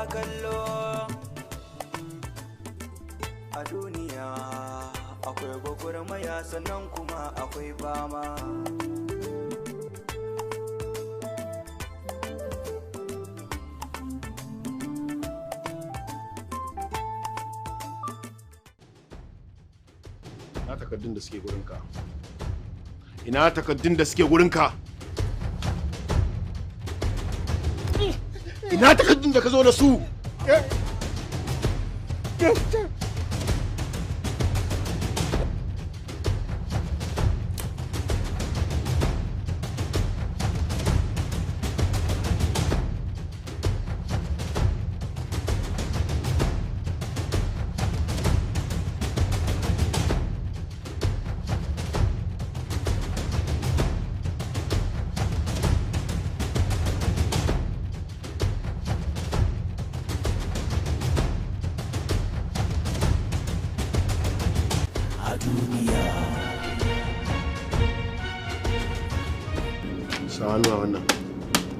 kallo. A duniya akwai gwagwarmaya sannan kuma akwai fama. Ina takardun da suke gurinka. Ina takardun da suke gurinka. Ina takardun da ka zo da su.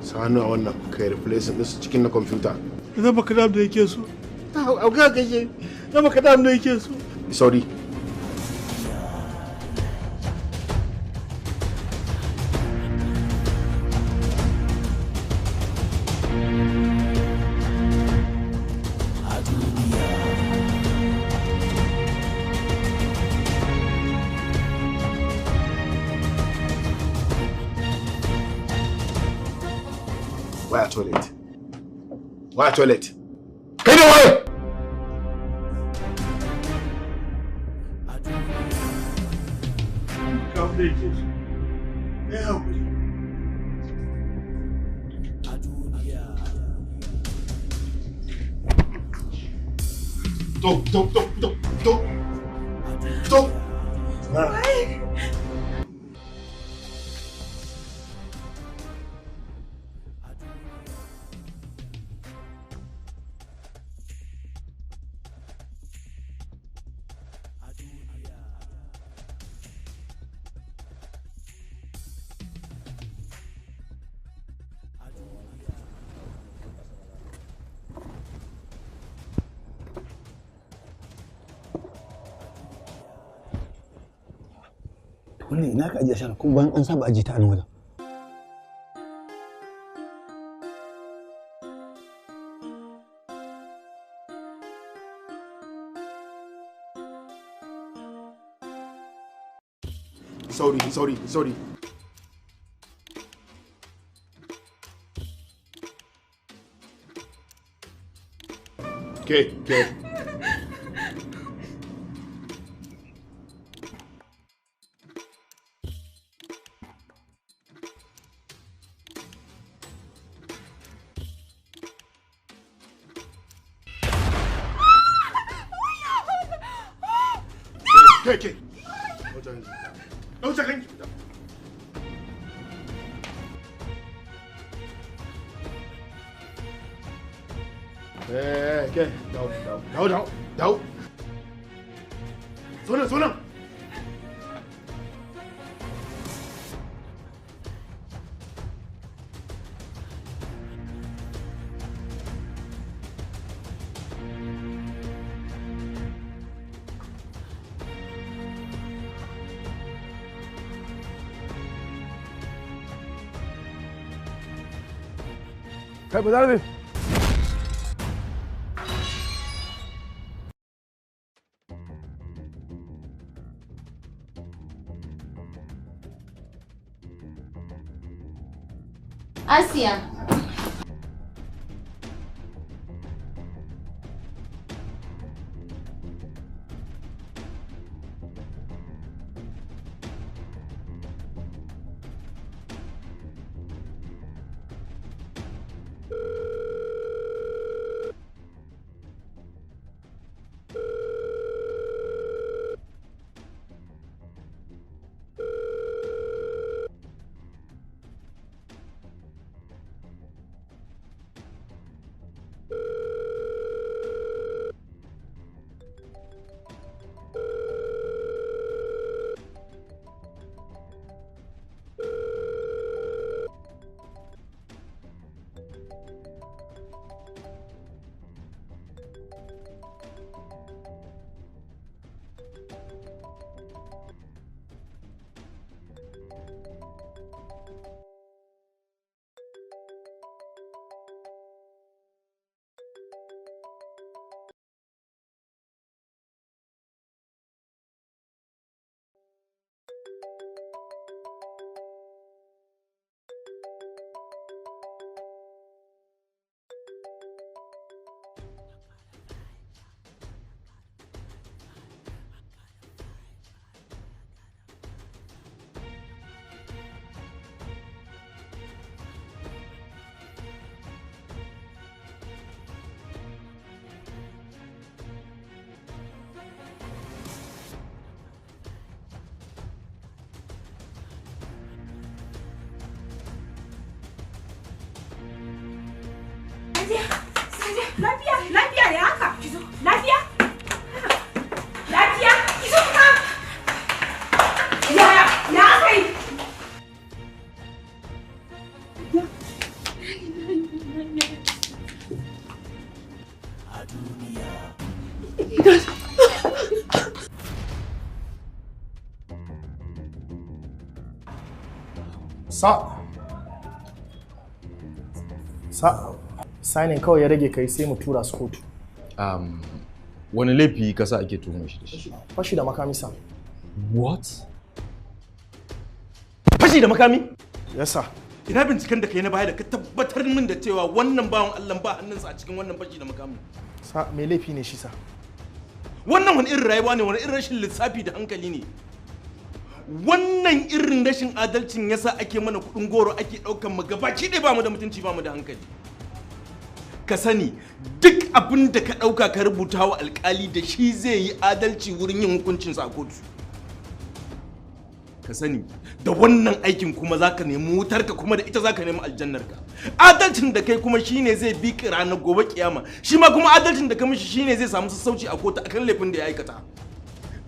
Sa hannu a wannan kai replacing ɗinsu cikin na kwamfuta. Zama ka da yake so. Auka kake. Zama ka da yake so. Sauri. Waya toilet. Waya toilet. Kai da waye? Kam da yake so. Ne hakuri. To. Wannan ina ka ajiye shara kuma bayan an saba ajiye ta a nan wajen. Sauri. Ke. Ke. Ɗauta kanki. Ke. Dawo. Zo nan. Kai ba za ne. Asiya. Sadiya, lafiya, lafiya ya haka. Lafiya? Lafiya? Kizo ka. Ya kai. Signing kawai ya rage kai sai mu tura su kotu. Wani laifi kasa ake tuhumar shi da shi? Fashi da makami sa. What? Fashi da makami? Yes sir. Ina binciken da kai na baya da ka tabbatar min da cewa wannan bawan Allah ba hannunsa a cikin wannan fashi da makami. Sa me laifi ne shi sa? Wannan wani irin rayuwa ne, wani irin rashin lissafi da hankali ne. Wannan irin rashin adalcin yasa ake mana kudin goro ake daukan mu gabaki dai ba mu da mutunci ba mu da hankali. Ka sani duk abin da ka dauka ka rubuta wa alkali da shi zai yi adalci wurin yin hukuncin sa a kotu. Ka sani da wannan aikin kuma zaka nemi wutarka kuma da ita zaka nemi aljannarka. Adalcin da kai kuma shine zai bi ka ranar gobe kiyama. Shi ma kuma adalcin da ka mishi shine zai samu sassauci a kotu akan laifin da ya aikata.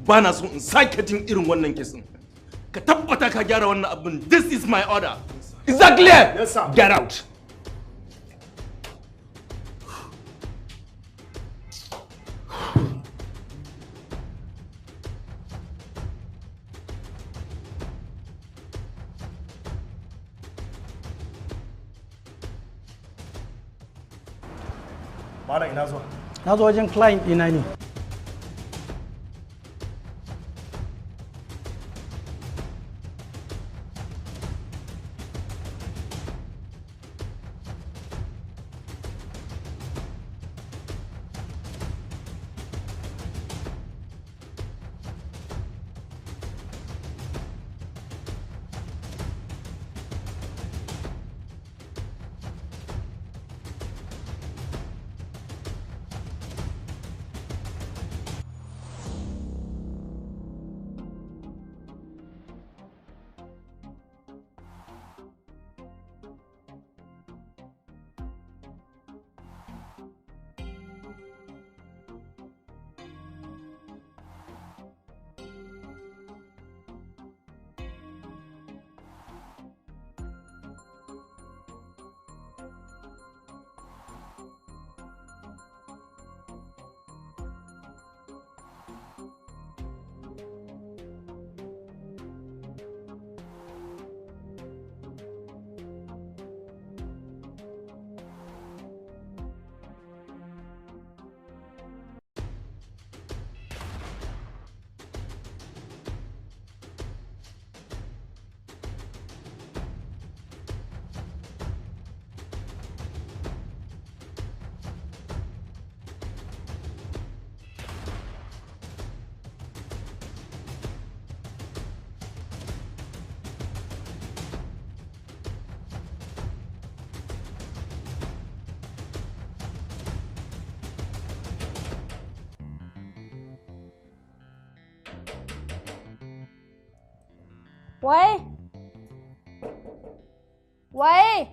Ba na so in sake jin irin wannan kesin. Ka tabbata ka gyara wannan abin. This is my order. Is that clear? Yes sir. Get out. Malam ina zuwa. Na zo wajen client ɗina ne. Waye? Waye?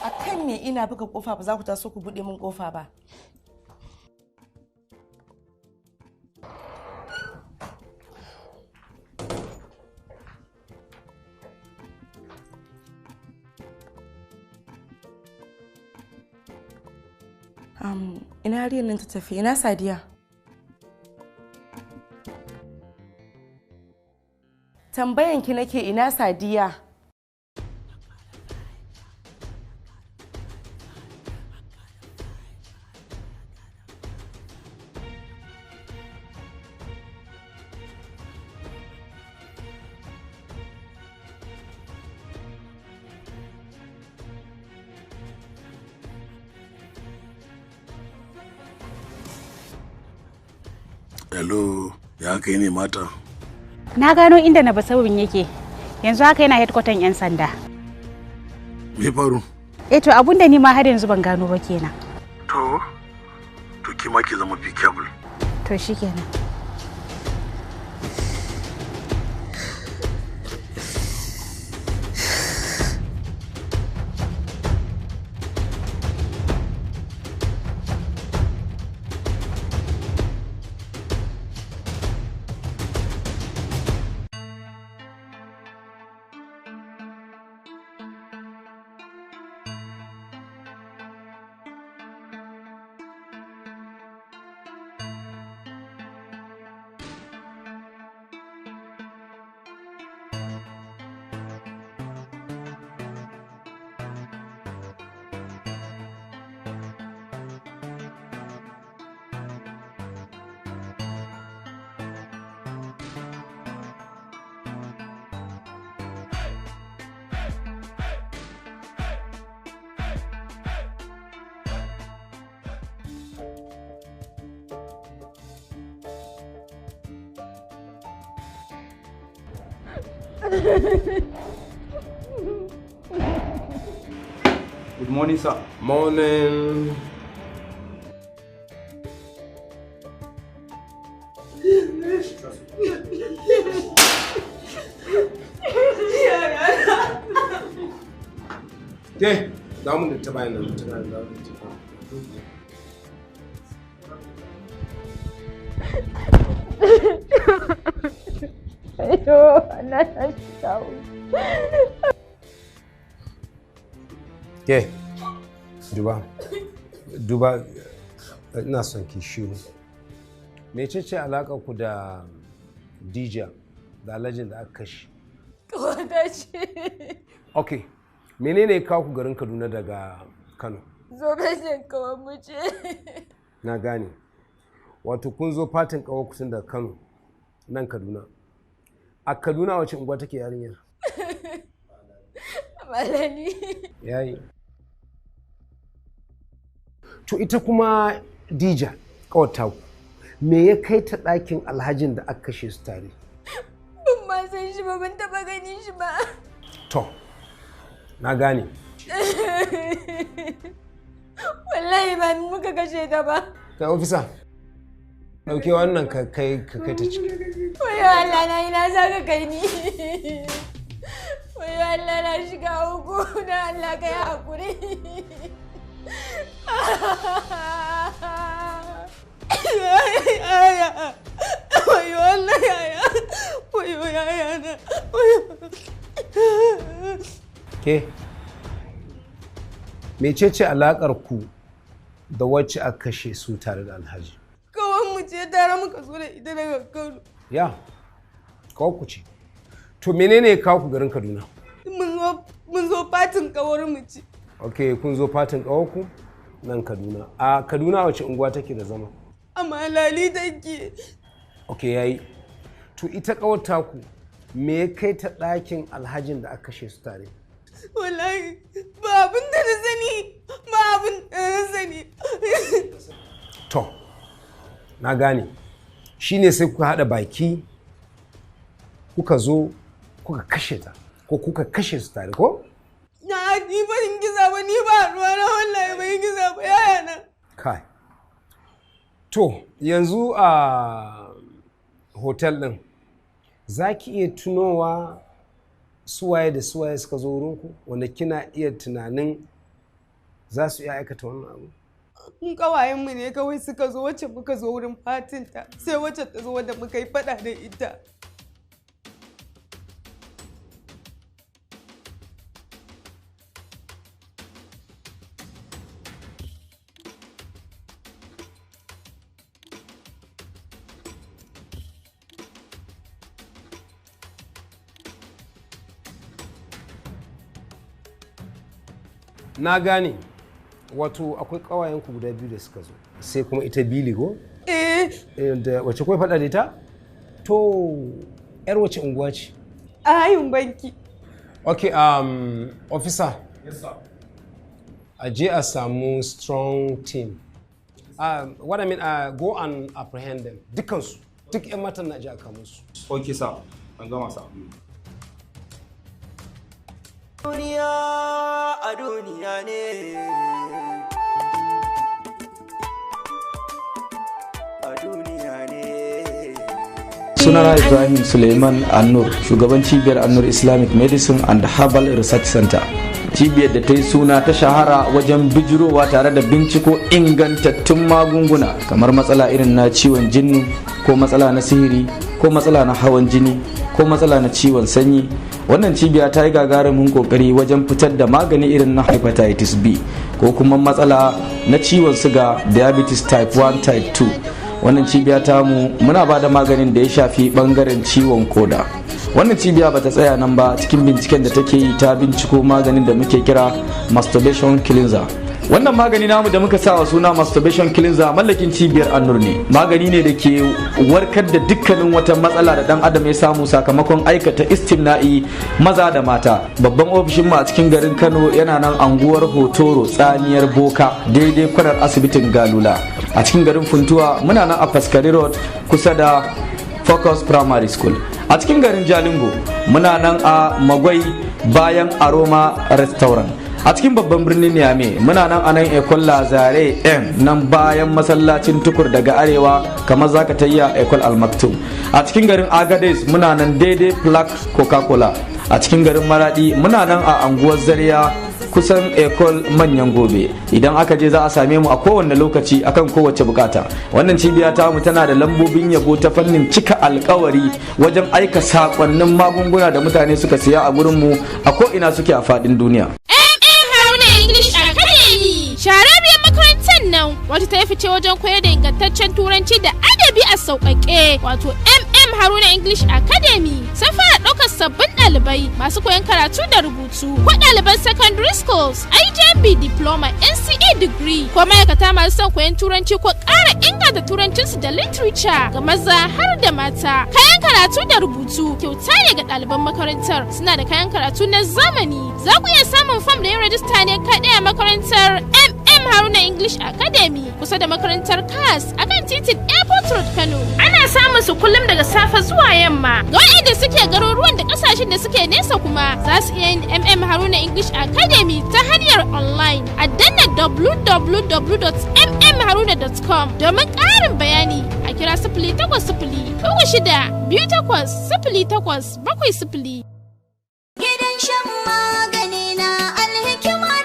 A kan me ina buga kofa ba za ku taso ku buɗe min kofa ba? Ina yariyar nan ta tafi, ina Sadiya? Tambayanki nake ina Sadiya? Hello, ya kai ne mata? Na gano inda na basawin yake. Yanzu haka yana headquarter 'yan sanda. Me faru? To abunda ni ma har yanzu ban gano ba kenan. To, ki ma ki zama be careful. To shikenan. Good morning, sir. Morning. Ke, da mun da ta bayan nan ta bayan nan. Ayo, na tahu. Ke, duba, ina son ki shiru. Mecece alaƙar ku da DJ da Alhajin da aka kashe? Kawata ce. Ok, menene ya kawo ku garin Kaduna daga Kano? Zo gashin kawai mu ce. Na gane. Wato kun zo fatin kawo kusan daga Kano, nan Kaduna. A Kaduna wace unguwa take yarinyar? Malani. Yayi. To ita kuma Dija, kawata ku. Me ya kai ta ɗakin Alhajin da aka kashe su tare? Ban ma san shi ba, ban taɓa ganin shi ba. To, na gane. Wallahi ba ni muka kashe ta ba. Kai ofisa, ɗauke wannan ka kai ta ciki. Wayo Allah na ina za ka kai ni. Wayo Allah na shiga uku na Allah ka yi haƙuri. Wayo Allah yaya. Wayo yaya na. Ke, mecece alaƙar ku da wacce aka kashe su tare da Alhaji? Kawai mu ce tare muka zo da ita daga Kano. Ya, kawo ku ce. To menene ya kawo ku garin Kaduna? Mun zo fatin kawar mu ce. Ok, kun zo fatin kawar ku nan Kaduna. A Kaduna wace unguwa take da zama? A Malali take. Ok, yayi. To ita kawar taku me ya kai ta ɗakin Alhajin da aka kashe su tare? Wallahi ba abin da na sani, ba abin da na sani. To, na gane. Shine sai kuka haɗa baki kuka zo kuka kashe ta ko kuka kashe su tare ko? Na ni ba in giza ba, ni ba ruwa na wallahi ba in giza ba yaya na. Kai. To, yanzu a hotel ɗin za ki iya tunowa suwaye da suwaye suka zo wurinku wanda kina iya tunanin za su iya aikata wannan abu? Kun kawayenmu ne kawai suka zo, wacce muka zo wurin fatinta sai wacce ta zo wadda muka yi faɗa da ita. Na gane. Wato akwai ƙawayenku guda biyu da suka zo. Sai kuma ita Bili go? Da wace kawai faɗa da ita? To, ‘yar wace unguwa ce? A hayin banki. Ok, officer. Yes, sir. A je a samu strong team. What I mean, go and apprehend them. Dukansu. Duk ‘yan matan na je a kamo su. Okay, sir. An gama, sir. Duniya a duniya ne. sunana Ibrahim Suleiman Annur, shugaban cibiyar Annur Islamic Medicine and Herbal Research Center. Cibiyar da ta yi suna ta shahara wajen bijirowa tare da binciko ingantattun magunguna kamar matsala irin na ciwon jinnu ko matsala na sihiri ko matsala na hawan jini ko matsala na ciwon sanyi. Wannan cibiya ta yi gagarumin kokari wajen fitar da magani irin na hepatitis B ko kuma matsala na ciwon siga diabetes type 1 type 2. Wannan cibiya tamu muna ba da maganin da ya shafi bangaren ciwon koda. Wannan cibiya bata tsaya nan ba, cikin binciken da take yi ta binciko maganin da muke kira masturbation cleanser. Wannan magani namu da muka sa wa suna masturbation cleanser mallakin cibiyar Annur ne. Magani ne da ke warkar da dukkanin wata matsala da dan adam ya samu sakamakon aikata istimna'i maza da mata. Babban ofishin mu a cikin garin Kano yana nan anguwar Hotoro Tsaniyar Boka daidai kwanar asibitin Galula. A cikin garin Funtuwa muna nan a Faskari Road kusa da Focus Primary School. A cikin garin Jalingo muna nan a Magwai bayan Aroma Restaurant. A cikin babban birnin Niamey muna nan a nan Ecole Lazare M nan bayan masallacin Tukur daga arewa kamar zaka tayya Ecole Al Maktoum. A cikin garin Agadez muna nan daidai Plaque Coca-Cola. A cikin garin Maradi muna nan a anguwar Zaria kusan Ecole Manyan Gobe. Idan aka je za a same mu a kowanne lokaci akan kowace bukata. Wannan cibiya ta mu tana da lambobin yabo ta fannin cika alkawari wajen aika sakonnin magunguna da mutane suka siya a gurin mu a ko ina suke a fadin duniya. Shahararriyar makarantar nan wata ta yi fice wajen koyar da ingantaccen turanci da adabi a sauƙaƙe wato Haruna English Academy sun fara ɗaukar sabbin ɗalibai masu koyon karatu da rubutu ko ɗaliban secondary schools, IJB diploma, NCA degree ko ma'aikata masu son koyon turanci ko ƙara inganta turancinsu da literature ga maza har da mata. Kayan karatu da rubutu kyauta ne ga ɗaliban makarantar, suna da kayan karatu na zamani. Za ku iya samun fam da yin rajista ne kaɗai a makarantar Haruna English Academy kusa da makarantar CAS akan titin Airport Road Kano. Ana samun su kullum daga safe zuwa yamma. Ga waɗanda suke garuruwan da ƙasashen da suke nesa kuma za su iya yin Haruna English Academy ta hanyar online a danna www.mmharuna.com. Domin ƙarin bayani a kira 0800-38-08-70. Gidan shan magani na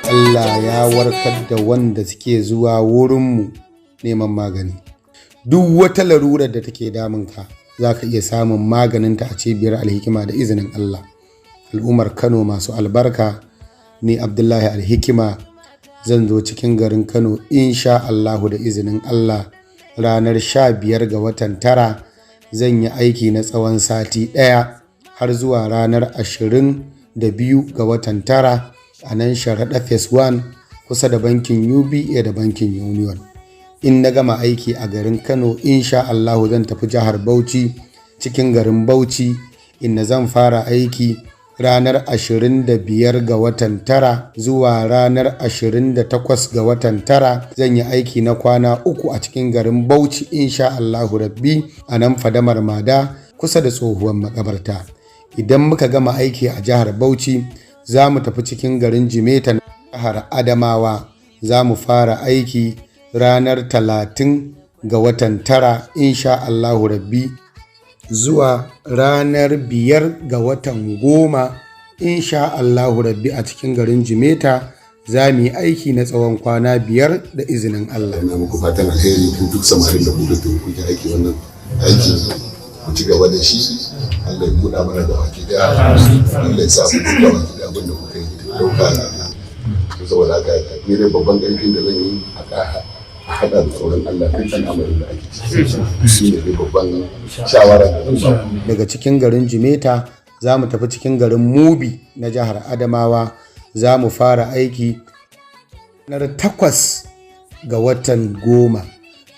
Allah ya warkar da wanda suke zuwa wurinmu neman magani. Duk wata larurar da take damunka za ka iya samun maganinta a cibiyar Alhikima da izinin Allah. Al'ummar Kano masu albarka, ni Abdullahi Alhikima zan zo cikin garin Kano insha Allahu da izinin Allah ranar 15 ga watan 9 zan yi aiki na tsawon sati 1 har zuwa ranar 22 ga watan 9 a nan sharaɗa phase 1 kusa da bankin UBA da bankin Union. In na gama aiki a garin Kano insha Allahu zan tafi jihar Bauchi cikin garin Bauchi inda zan fara aiki ranar 25 ga watan 9 zuwa ranar 28 ga watan 9 zan yi aiki na kwana 3 a cikin garin Bauchi insha Allahu rabbi a nan fadamar Mada kusa da tsohuwar makabarta. Idan muka gama aiki a jihar Bauchi za mu tafi cikin garin Jimeta na jihar Adamawa, za mu fara aiki ranar 30 ga watan 9 insha Allahu rabbi zuwa ranar 5 ga watan 10 insha Allahu rabbi a cikin garin Jimeta za mu yi aiki na tsawon kwana 5 da izinin Allah. Ina muku fatan alheri duk samarin da kuke aiki wannan aiki ku ci gaba da shi. Allah ya buɗa mana da baki da Allah ya sa mu ci gaba da abin da kuka yi dauka na saboda haka ni dai babban ƙarfin da zan yi a haɗa da tsoron Allah kan al'amarin da ake ciki shi ne babban shawara da zan daga cikin garin Jimeta za mu tafi cikin garin Mubi na jihar Adamawa, za mu fara aiki ranar 8 ga watan 10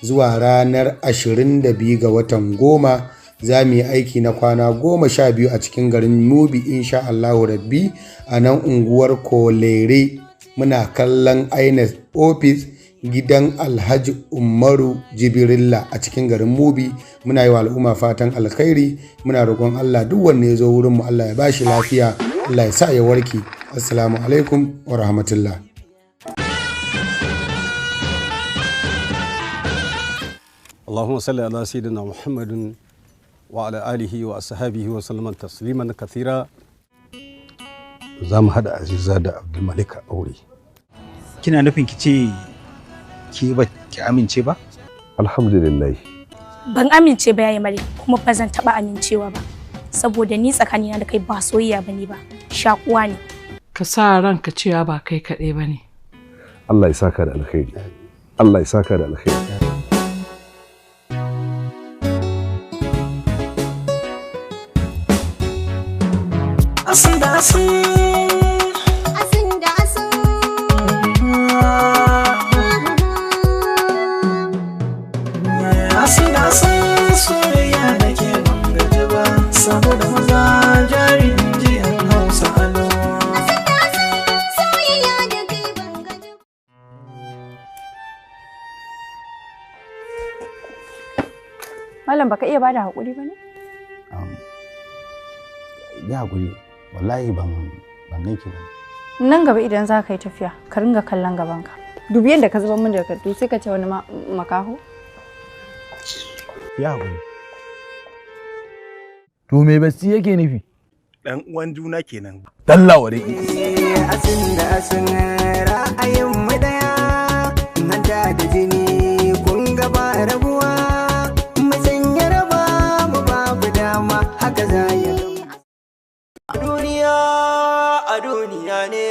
zuwa ranar 22 ga watan 10 za mu yi aiki na kwana 12 a cikin garin Mubi insha Allahu rabbi a nan unguwar Kolere. Muna kallon INEC office gidan Alhaji Umaru Jibrilla a cikin garin Mubi. Muna yi wa al'umma fatan alkhairi, muna roƙon Allah duk wanda ya zo wurin mu Allah ya bashi lafiya, Allah ya sa ya warke. Assalamu alaikum wa rahmatullah. Allahumma salli ala sayyidina Muhammadin وعلى آله وأصحابه وسلم تسليما كثيرا. زام هذا عزيزة عبد الملك أوري. kina nufin ki ce ki ba ki amince ba? Alhamdulillah. Ban amince ba yayi mare kuma ba zan taba amincewa ba saboda ni tsakanina da kai ba soyayya bane ba shakuwa ne. Ka sa ranka cewa ba kai kaɗai bane. Allah ya saka da alkhairi. Allah ya saka da alkhairi. Asin da asin. Saboda maza jari jiyan Hausa alo. Malam baka iya bada hakuri bane? Ya hakuri, wallahi ban ganki ba. Nan gaba idan za ka yi tafiya, ka ringa kallon gabanka. Dubi yadda ka zuba min da kaddu sai ka ce wani makaho. Ya hakuri. To me basti yake nufi? Dan uwan juna kenan. Dalla ware. Asin da asin ra'ayin mu daya, hanta da jini kun ga ba rabuwa, mu sanya raba mu babu dama haka za ya a duniya ne.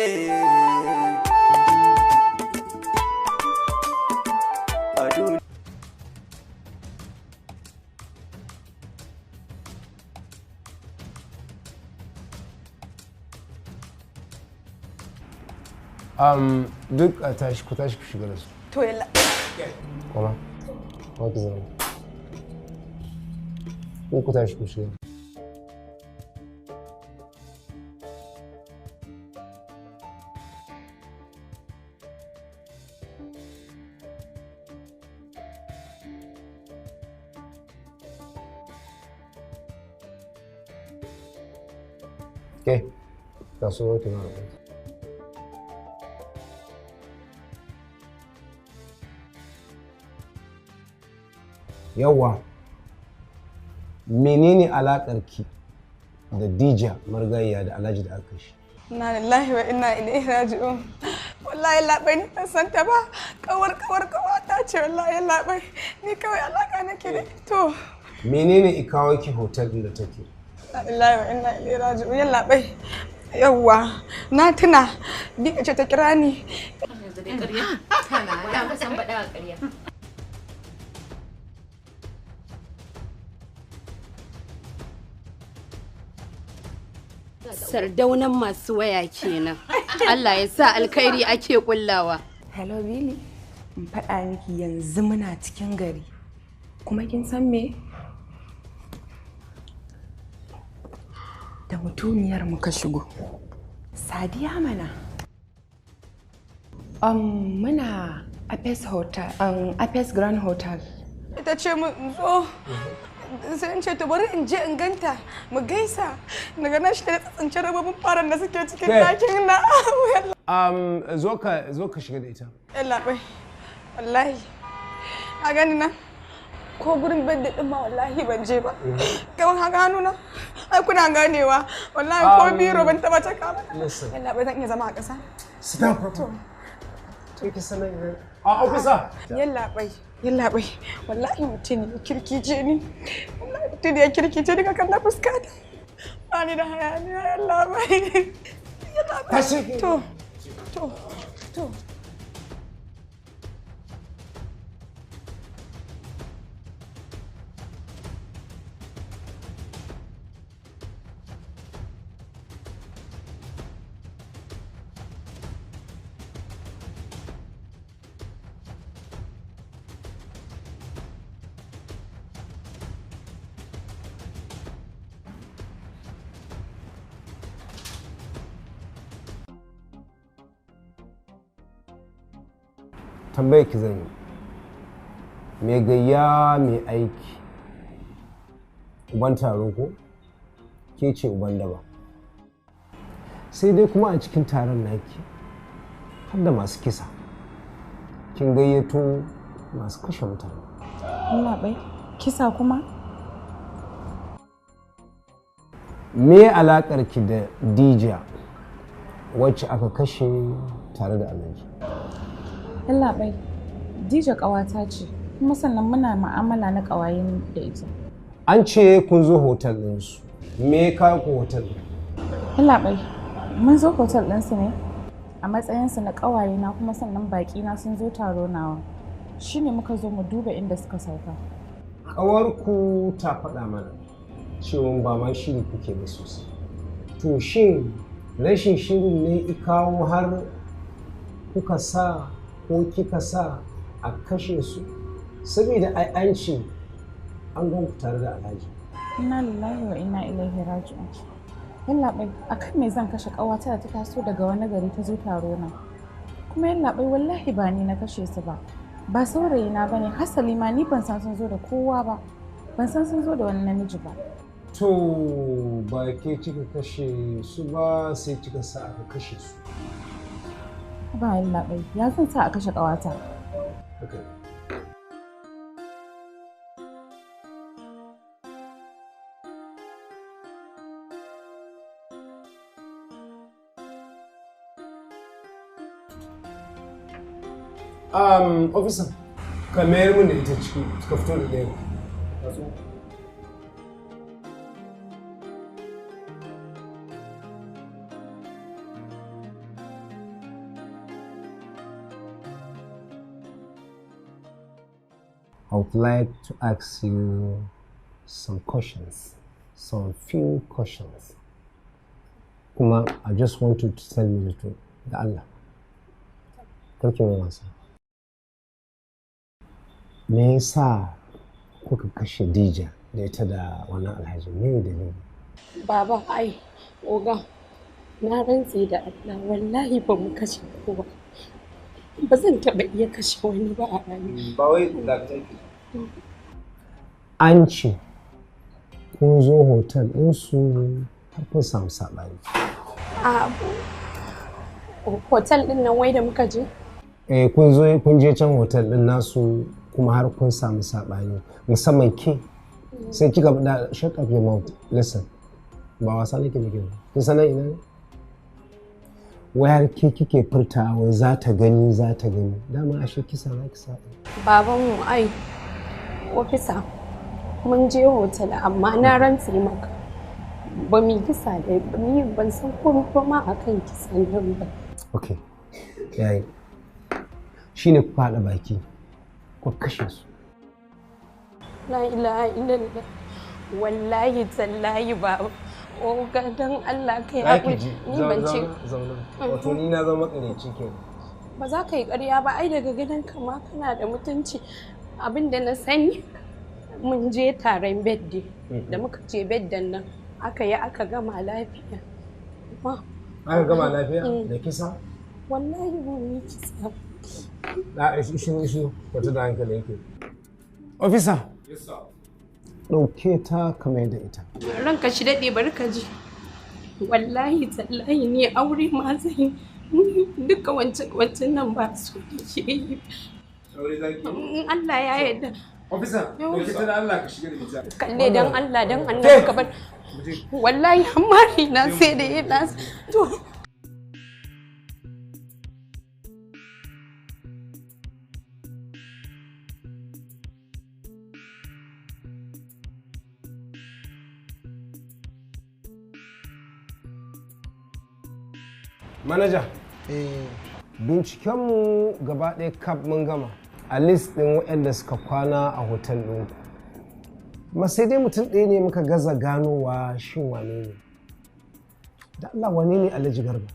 duk a tashi ku shiga da su. To yalla. Kuma, ba ki zama. Ku tashi ku shiga. Ke, taso ki na. Yawwa, menene alakar ki da Dija Margayya da Alhaji da aka shi? Inna lillahi wa inna ilaihi raji'un. Wallahi labai ni ban san ta ba. Kawar ta ce wallahi labai. Ni kawai alaka nake da to. Menene ikawo ki hotel din da take? Inna lillahi wa inna ilaihi raji'un. Ya labai. Yawwa, na tuna Dika ce ta kira ni. Yanzu dai ƙarya. Kana da ka san bada ƙarya. Sardaunan masu waya kenan. Allah ya sa alkhairi ake kullawa. Hello Billy, in faɗa miki yanzu muna cikin gari. Kuma kin san me? Da mutuniyar muka shigo. Sadiya mana. Muna Apes Hotel, Apes Grand Hotel. Ita ce mu zo. Sai in ce to bari in je in ganta mu gaisa daga nan shi da tsantsance rababin faran da suke cikin ɗakin na. Zo ka shiga da ita. Yalla bai. Wallahi. A gani na. Ko gurin bed din ma wallahi ban je ba. Kaman haka hannuna. Ai kuna ganewa. Wallahi ko biro ban taba taka ba. Yalla bai zan iya zama a ƙasa. Stop. To ki sanar a ofisa. Yalla bai. Yalla bai. Wallahi mutum ne kirkice ni. Wallahi mutum ne kirkice ni ka kalla fuska ta. Ba ni da hayaniya yalla bai. Yalla bai. To. Tambaye ki zan yi. Me gayya me aiki. Uban taro ko? Ke ce uban daba. Sai dai kuma a cikin taron naki har da masu kisa. Kin gayyato masu kashe mutane. Allah bai, kisa kuma? me alakar ki da Dija wacce aka kashe tare da Alhaji? Allah bai, Dija ƙawata ce, kuma sannan muna ma'amala na ƙawaye da ita. An ce kun zo hotel ɗinsu. Me ka ku hotel ɗin? Allah bai, mun zo hotel ɗinsu ne a matsayinsu na ƙawaye na kuma sannan baƙi na sun zo taro nawa. Shi ne muka zo mu duba inda suka sauka. Ƙawarku ta faɗa mana cewa ba ma shiri kuke ba sosai. To shin rashin shirin ne i kawo har kuka sa ko kika sa a kashe su? Saboda ai an ce an gan ku tare da Alhaji. Inna lillahi wa inna ilaihi raji'un. Yallaɓai, akan me zan kashe ƙawata da ta taso daga wani gari ta zo taro na? Kuma yallaɓai wallahi ba ni na kashe su ba. Ba saurayi na bane, hasali ma ni ban san sun zo da kowa ba. Ban san sun zo da wani namiji ba. To ba ke kika kashe su ba sai kika sa aka kashe su. Ba yallaɓai, ya zan sa a kashe ƙawata. Okay. Officer, ka mayar mun da ita ciki, ka fito da ɗaya. I would like to ask you some questions, some few questions. Kuma, I just want you to tell me the truth, da Allah. Karki mai wasa. Me yasa kuka kashe Dija da ita da wannan Alhaji? Me dalili? Baba, ai, oga, na rantse da Allah, wallahi ba mu kashe kowa. Ba zan taɓa iya kashe wani ba a rayuwa. Ba wai da take. An ce kun zo hotel ɗinsu har kun samu saɓani. A hotel ɗin nan wai da muka je? Kun je can hotel ɗin nasu kuma har kun samu saɓani. Musamman ke sai kika faɗa shut up your mouth. Listen, ba wasa nake miki ba. Kin san ina ne? Wai har ke kike furta wai za ta gani. Dama ashe kisa na kisa. Babanmu ai, ofisa, mun je hotel amma na rantse maka. Ba mu kisa da ni ban san komai ma akan kisan nan ba. Okay. Yayi. Shine ku faɗa baki. Ku kashe su. La ilaha illallah. Wallahi tallahi baba. Oga dan Allah kai haƙuri. Ni ban ce. Zauna. Wato ni na zama makareci kenan. Ba za ka yi ƙarya ba, ai daga gidan kama kana da mutunci. Abinda na sani mun je taron birthday. Da muka je birthday nan aka gama lafiya. Aka gama lafiya da kisa? Wallahi ba mu kisa. Ishi, wata da hankali yake. Officer. Yes, sir. Ɗauke ta kamar da ita. Ranka shi daɗe bari ka ji. Wallahi tallahi ne aure ma zai duka wancan nan ba su ke yi. Aure zaki? Allah ya yarda. Officer, ɗauke ta da Allah ka shiga da ita. Kalle dan Allah dan Allah ka bar. Wallahi amma na sai da yana to. Manaja, bincikenmu gaba ɗaya kaf mun gama a list ɗin waɗanda suka kwana a hotel ɗin. Kuma sai dai mutum ɗaya ne muka gaza ganowa shin wane ne. Da Allah wane ne Alhaji Garba?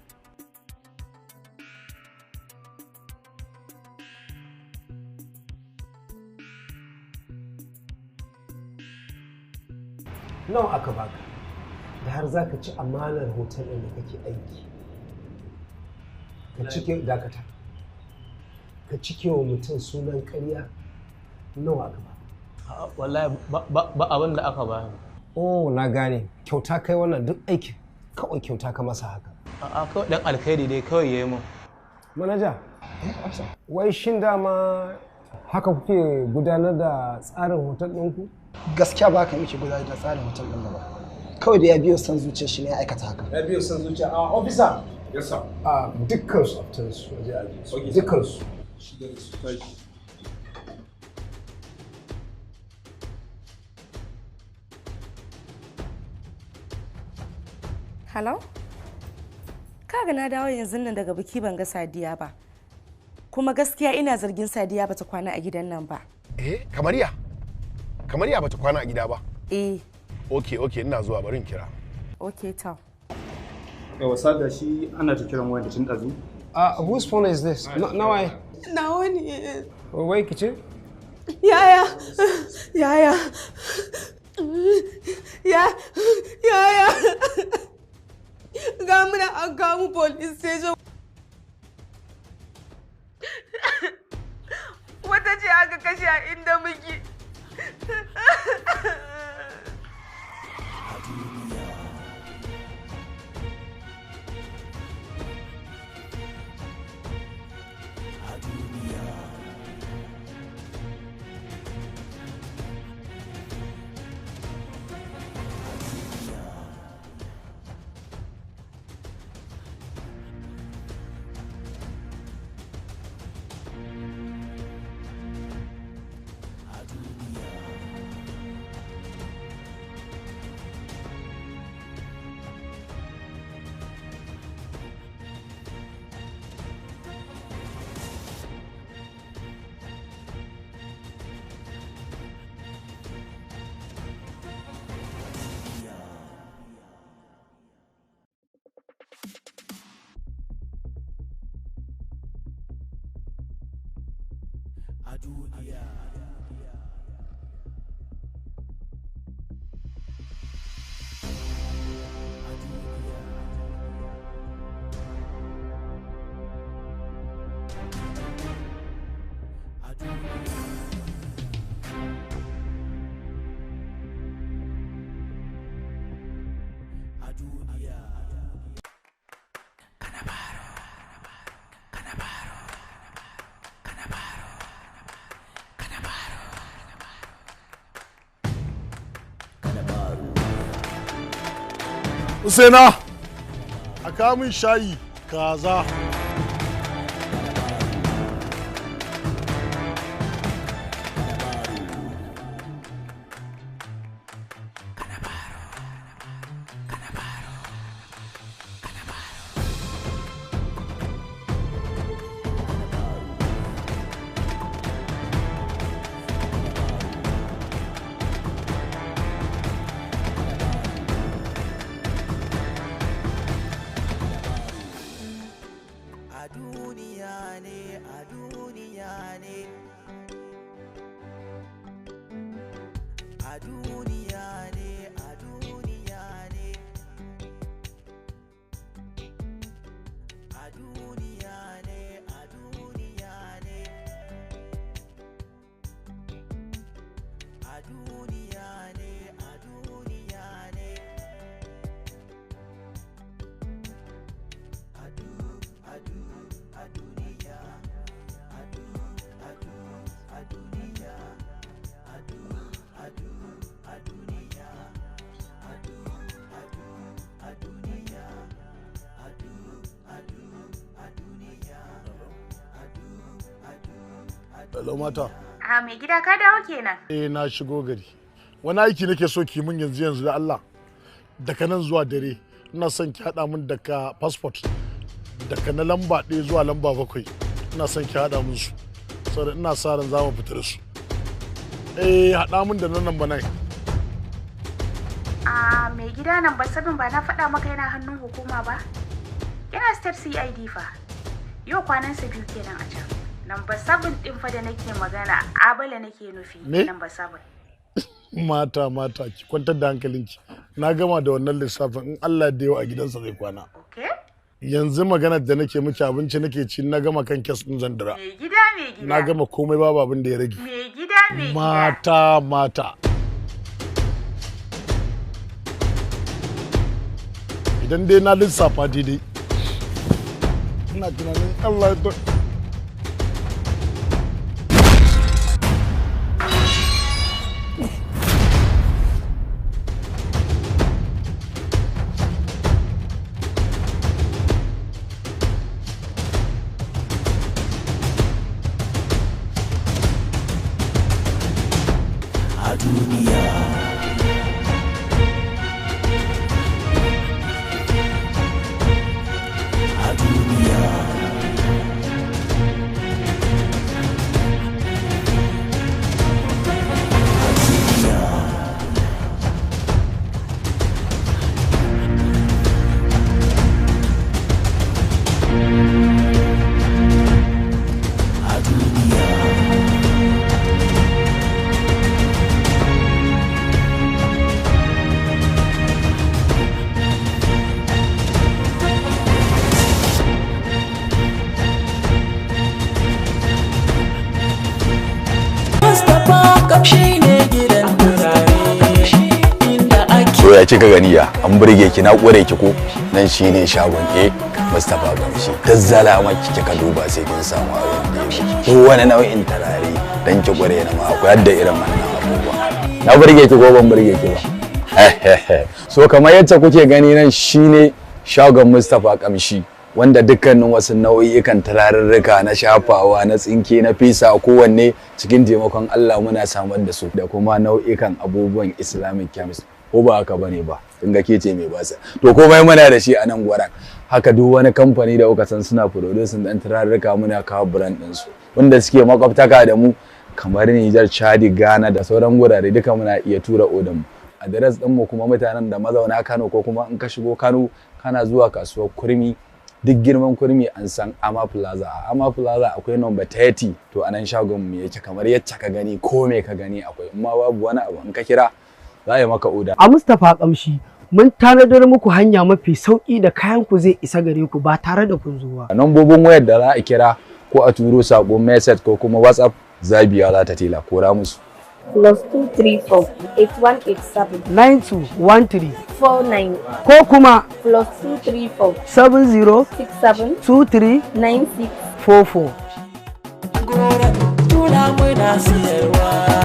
Nawa aka baka da har za ka ci amanar hotel ɗin da kake aiki? Ka cike dakata. Ka cike wa mutum sunan ƙarya nawa aka ba? Wallahi ba abin da aka bani. Oh, na gane. Kyauta kai wannan duk aikin. Kawai kyauta ka masa haka. A'a, kawai dan alkhairi dai kawai yayi mun. Manaja, wai shin dama haka kuke gudanar da tsarin hotel ɗinku? Gaskiya ba ka miki gudanar da tsarin hotel ɗin ba. kawai da ya biyo san zuciyar shi ne ya aikata haka. Ya biyo san zuciya a officer. Yes sir. A dukkan su after su waje a biyu. Dukkan su. Hello? Kaga na dawo yanzu nan daga biki ban ga Sadiya ba. Kuma gaskiya ina zargin Sadiya bata kwana a gidan nan ba. Kamar ya? Kamar ya bata kwana a gida ba? Okay, ina zuwa bari in kira. Okay, ta. Yawa sada shi ana ta kiran wayar da tun dazu. Whose phone is this? Nawa? Nawa ne. Wai kice? Yaya. Yaya. Ga muna an kawo police station. Wata ce aka kashe a inda muke. a duniya. Usaina, a kamun shayi kaza. Hello mata. Mai gida ka dawo kenan? Na shigo gari. Wani aiki nake so ki mun yanzu da Allah. Daga nan zuwa dare ina son ki hada mun daga passport. Daga na lamba 1 zuwa lamba 7. Ina son ki hada mun su. Saboda ina sa ran za mu fita da su. Hada mun da nan ba nai. Mai gida nan ba sabin ba na faɗa maka yana hannun hukuma ba? Yana step CID fa. Yau kwanansa 2 kenan a can. Number 7 din fa da nake magana, Abala nake nufi. Number 7. Mata ki kwantar da hankalinki. Na gama da wannan lissafin in Allah da yau a gidansa zai kwana. Okay? Yanzu maganar da nake miki abinci nake ci na gama kan kes din Zandira. Me gida. Na gama komai babu abin da ya rage. Me gida. Mata. Idan dai na lissafa daidai. Ina tunanin Allah ya To ya kika gani ya an burge ki na kure ki ko nan shine shagon Mustapha Gamshi dazzala ma kika duba sai kin samu abin da ko wani nau'in tarare dan ki kure na ma akwai hadda irin wannan abubuwa na burge ki ko ban burge ki ba so kamar yadda kuke gani nan shine shagon Mustapha Gamshi wanda dukkanin wasu nau'ikan turarurruka na shafawa na tsinke na fisa kowanne cikin taimakon Allah muna samar da su da kuma nau'ikan abubuwan Islamic chemist ko ba haka bane ba kin ga ke ce mai basa to komai muna da shi a nan gwaran haka duk wani kamfani da kuka san suna producing dan turarurruka muna kawo brand din su wanda suke makwabtaka da mu kamar Niger, Chad, Ghana da sauran gurare duka muna iya tura order mu address din mu kuma mutanen da mazauna Kano ko kuma in ka shigo Kano kana zuwa kasuwar Kurmi duk girman Kurmi an san Ama Plaza a Ama Plaza akwai number 30 to anan shagon mu yake kamar yacce ka gani ko me ka gani akwai amma babu wani abu in ka kira za ya maka oda. A Mustapha Gamshi mun tanadar muku hanya mafi sauki da kayan ku zai isa gare ku ba tare da kun zuwa. Nambobin wayar da za a kira ko a turo sako message ko kuma WhatsApp Zabiya za ta tela kora musu. +234 8187 9213 49 ko kuma +234 70 67 23 96 44. Tuna muna siyarwa.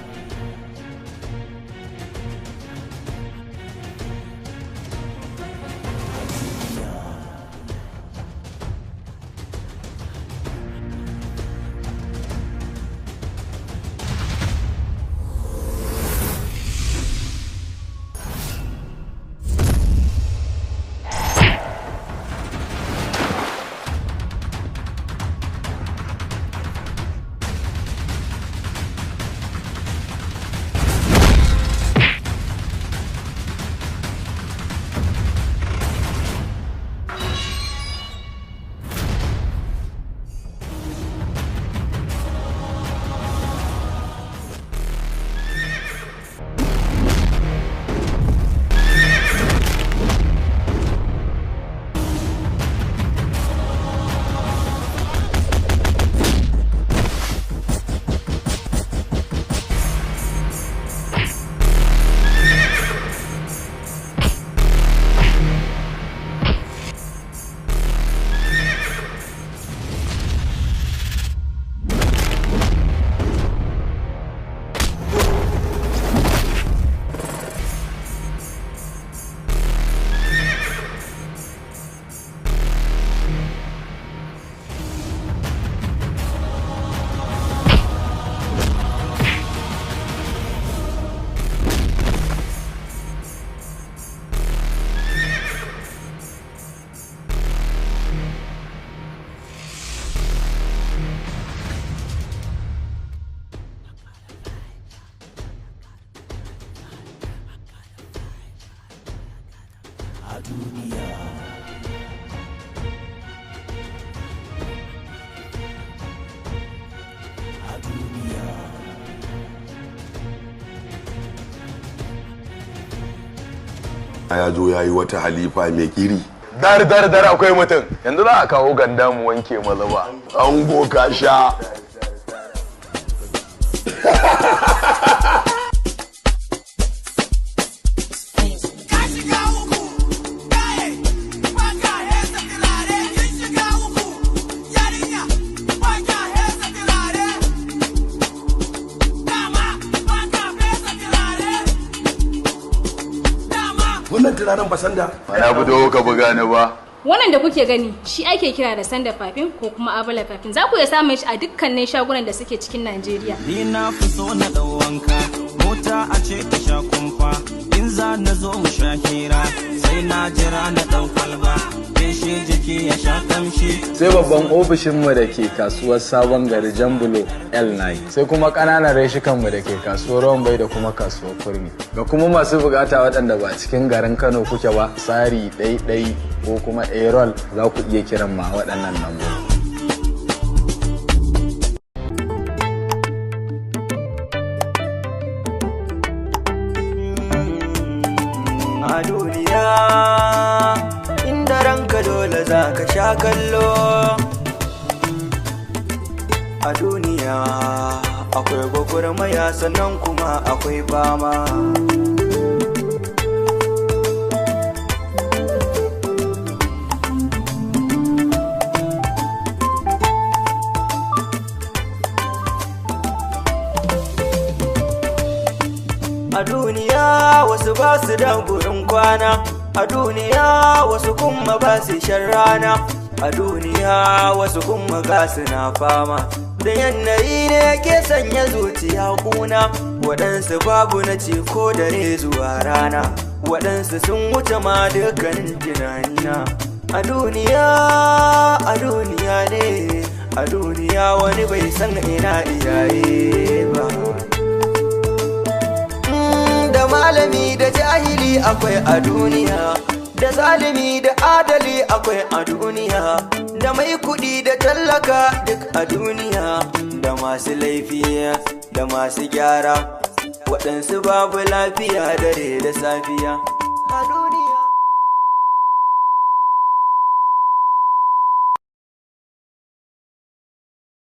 ya zo ya yi wata halifa mai kiri dar akwai mutum yanzu za a kawo ganda mu wanke maza ba an goka sha wannan tunanin ba sanda ana fito ka buga ni ba wannan da kuke gani shi ake kira da sanda fafin ko kuma abala fafin za ku iya samun shi a dukkanin shagunan da suke cikin Najeriya ni na fi so na dau wanka mota a ce ta sha kumfa in za na zo mu sha hira sai na jira na ɗau kwalba shi jiki ya sha kamshi. Sai babban ofishinmu da ke kasuwar sabon gari Jambulo L9 sai kuma ƙananan reshikanmu da ke kasuwar Rombai da kuma kasuwar Kurmi. Ga kuma masu bukata waɗanda ba cikin garin Kano kuke ba tsari ɗai ko kuma Aerol za ku iya kiran ma waɗannan lambobi. A duniya inda ranka dole za ka sha kallo. A duniya akwai gwagwarmaya sannan kuma akwai fama. A duniya wasu ba su da gurin kwana, a duniya wasu kuma ba su shan rana, a duniya wasu kuma ga su na fama. Da yanayi ne ke sanya zuciya kuna, waɗansu babu na ce ko dare zuwa rana, waɗansu sun wuce ma dukkanin tunanina. A duniya ne, a duniya wani bai san ina iyaye ba. Da malami da jahili akwai a duniya, da zalimi da adali akwai a duniya, da mai kuɗi da tallaka duk a duniya, da masu laifi da masu gyara, waɗansu babu lafiya dare da safiya.